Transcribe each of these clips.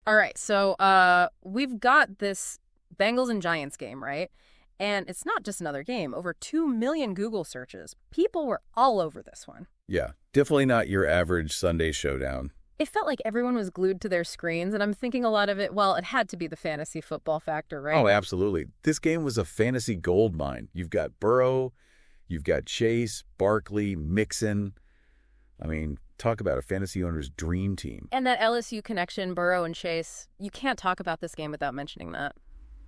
All right, so we've got this Bengals and Giants game, right? And it's not just another game. Over 2 million Google searches. People were all over this one. Yeah, definitely not your average Sunday showdown. It felt like everyone was glued to their screens, and I'm thinking a lot of it, well, it had to be the fantasy football factor, right? Oh, absolutely. This game was a fantasy gold mine. You've got Burrow, you've got Chase, Barkley, Mixon. I mean, talk about a fantasy owner's dream team. And that LSU connection, Burrow and Chase, you can't talk about this game without mentioning that.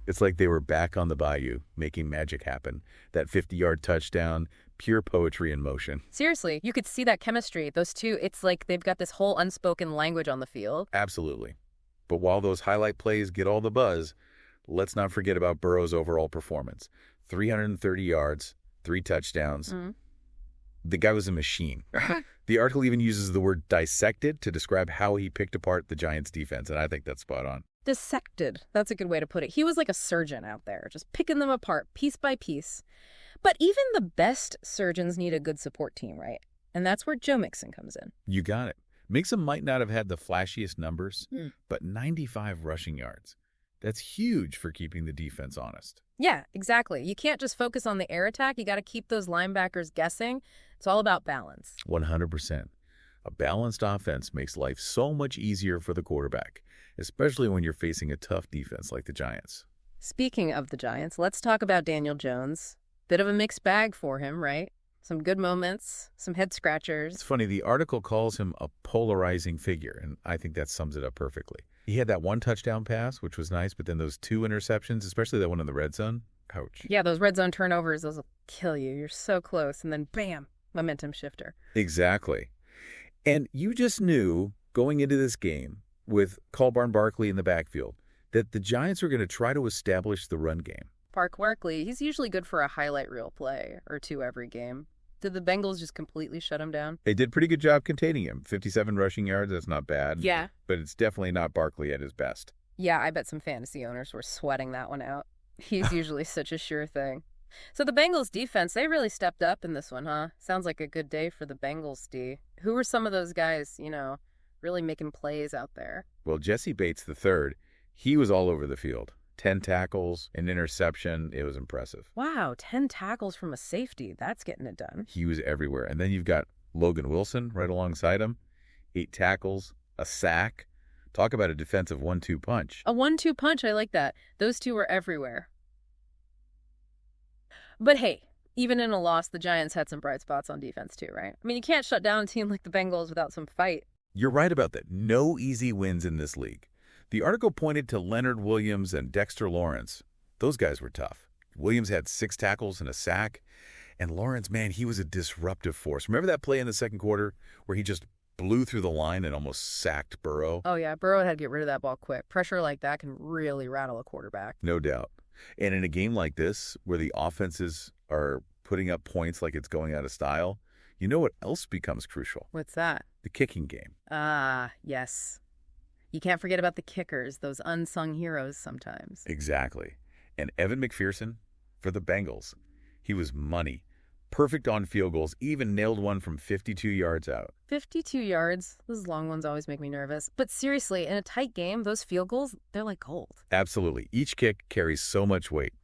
It's like they were back on the bayou, making magic happen. That 50-yard touchdown, pure poetry in motion. Seriously, you could see that chemistry. Those two, it's like they've got this whole unspoken language on the field. Absolutely. But while those highlight plays get all the buzz, let's not forget about Burrow's overall performance. 330 yards, 3 touchdowns. The guy was a machine. The article even uses the word dissected to describe how he picked apart the Giants' defense, and I think that's spot on. Dissected. That's a good way to put it. He was like a surgeon out there, just picking them apart piece by piece. But even the best surgeons need a good support team, right? And that's where Joe Mixon comes in. You got it. Mixon might not have had the flashiest numbers, but 95 rushing yards. That's huge for keeping the defense honest. Yeah, exactly. You can't just focus on the air attack. You got to keep those linebackers guessing. It's all about balance. 100%. A balanced offense makes life so much easier for the quarterback, especially when you're facing a tough defense like the Giants. Speaking of the Giants, let's talk about Daniel Jones. Bit of a mixed bag for him, right? Some good moments, some head scratchers. It's funny, the article calls him a polarizing figure, and I think that sums it up perfectly. He had that 1 touchdown pass, which was nice, but then those 2 interceptions, especially that one in the red zone, ouch. Yeah, those red zone turnovers, those will kill you. You're so close. And then bam, momentum shifter. Exactly. And you just knew going into this game with Barkley Barkley in the backfield that the Giants were going to try to establish the run game. Barkley, he's usually good for a highlight reel play or 2 every game. Did the Bengals just completely shut him down? They did a pretty good job containing him. 57 rushing yards, that's not bad. Yeah. But it's definitely not Barkley at his best. Yeah, I bet some fantasy owners were sweating that one out. He's usually such a sure thing. So the Bengals defense, they really stepped up in this one, huh? Sounds like a good day for the Bengals, D. Who were some of those guys, really making plays out there? Well, Jesse Bates III, he was all over the field. 10 tackles, an interception. It was impressive. Wow, 10 tackles from a safety. That's getting it done. He was everywhere. And then you've got Logan Wilson right alongside him. 8 tackles, a sack. Talk about a defensive 1-2 punch. A 1-2 punch, I like that. Those two were everywhere. But hey, even in a loss, the Giants had some bright spots on defense too, right? I mean, you can't shut down a team like the Bengals without some fight. You're right about that. No easy wins in this league. The article pointed to Leonard Williams and Dexter Lawrence. Those guys were tough. Williams had 6 tackles and a sack. And Lawrence, man, he was a disruptive force. Remember that play in the second quarter where he just blew through the line and almost sacked Burrow? Oh, yeah. Burrow had to get rid of that ball quick. Pressure like that can really rattle a quarterback. No doubt. And in a game like this, where the offenses are putting up points like it's going out of style, you know what else becomes crucial? What's that? The kicking game. Ah, yes. You can't forget about the kickers, those unsung heroes sometimes. Exactly. And Evan McPherson, for the Bengals, he was money. Perfect on field goals, even nailed one from 52 yards out. 52 yards? Those long ones always make me nervous. But seriously, in a tight game, those field goals, they're like gold. Absolutely. Each kick carries so much weight.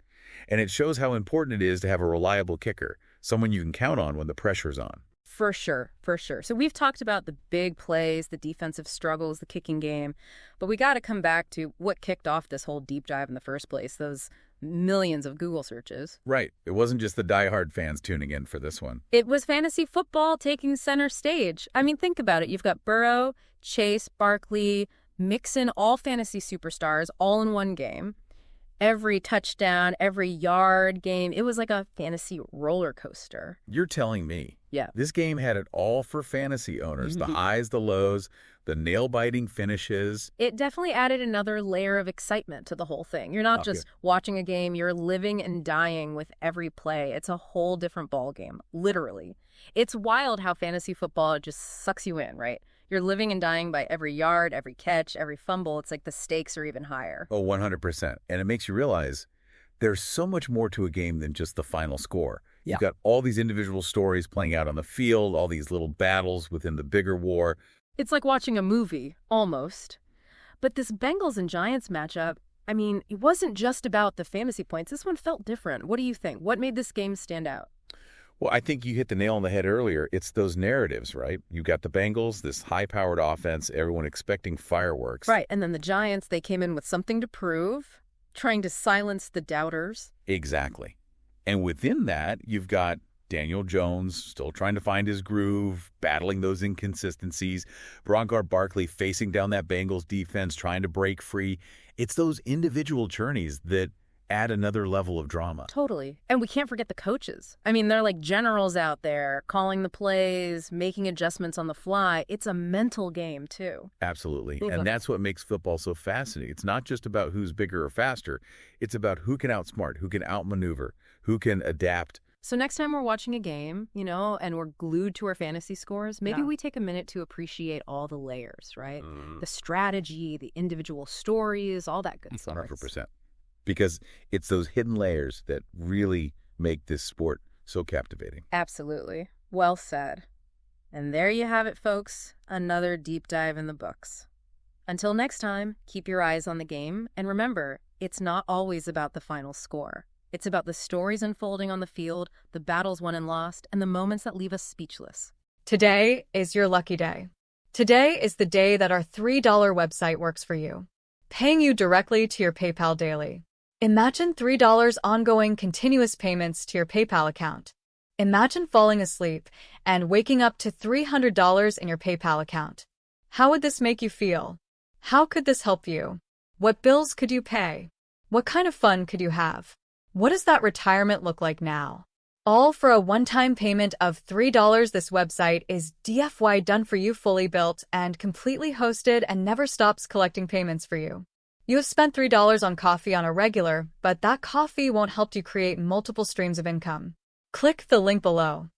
And it shows how important it is to have a reliable kicker, someone you can count on when the pressure's on. For sure, for sure. So we've talked about the big plays, the defensive struggles, the kicking game, but we got to come back to what kicked off this whole deep dive in the first place, those millions of Google searches. Right. It wasn't just the diehard fans tuning in for this one. It was fantasy football taking center stage. I mean, think about it. You've got Burrow, Chase, Barkley, Mixon, all fantasy superstars, all in one game. Every touchdown, every yard game, it was like a fantasy roller coaster. You're telling me. Yeah. This game had it all for fantasy owners. The highs, the lows, the nail-biting finishes. It definitely added another layer of excitement to the whole thing. You're not just watching a game, you're living and dying with every play. It's a whole different ball game, literally. It's wild how fantasy football just sucks you in, right? You're living and dying by every yard, every catch, every fumble. It's like the stakes are even higher. Oh, 100%. And it makes you realize there's so much more to a game than just the final score. Yeah. You've got all these individual stories playing out on the field, all these little battles within the bigger war. It's like watching a movie, almost. But this Bengals and Giants matchup, I mean, it wasn't just about the fantasy points. This one felt different. What do you think? What made this game stand out? Well, I think you hit the nail on the head earlier. It's those narratives, right? You've got the Bengals, this high-powered offense, everyone expecting fireworks. Right, and then the Giants, they came in with something to prove, trying to silence the doubters. Exactly. And within that, you've got Daniel Jones still trying to find his groove, battling those inconsistencies. Brongar Barkley facing down that Bengals defense, trying to break free. It's those individual journeys that add another level of drama. Totally. And we can't forget the coaches. I mean, they're like generals out there, calling the plays, making adjustments on the fly. It's a mental game, too. Absolutely. And that's what makes football so fascinating. It's not just about who's bigger or faster. It's about who can outsmart, who can outmaneuver, who can adapt. So next time we're watching a game, and we're glued to our fantasy scores, maybe we take a minute to appreciate all the layers, right? The strategy, the individual stories, all that good stuff. 100%. Because it's those hidden layers that really make this sport so captivating. Absolutely. Well said. And there you have it, folks. Another deep dive in the books. Until next time, keep your eyes on the game. And remember, it's not always about the final score. It's about the stories unfolding on the field, the battles won and lost, and the moments that leave us speechless. Today is your lucky day. Today is the day that our $3 website works for you, paying you directly to your PayPal daily. Imagine $3 ongoing continuous payments to your PayPal account. Imagine falling asleep and waking up to $300 in your PayPal account. How would this make you feel? How could this help you? What bills could you pay? What kind of fun could you have? What does that retirement look like now? All for a one-time payment of $3. This website is DFY done for you, fully built and completely hosted, and never stops collecting payments for you. You have spent $3 on coffee on a regular, but that coffee won't help you create multiple streams of income. Click the link below.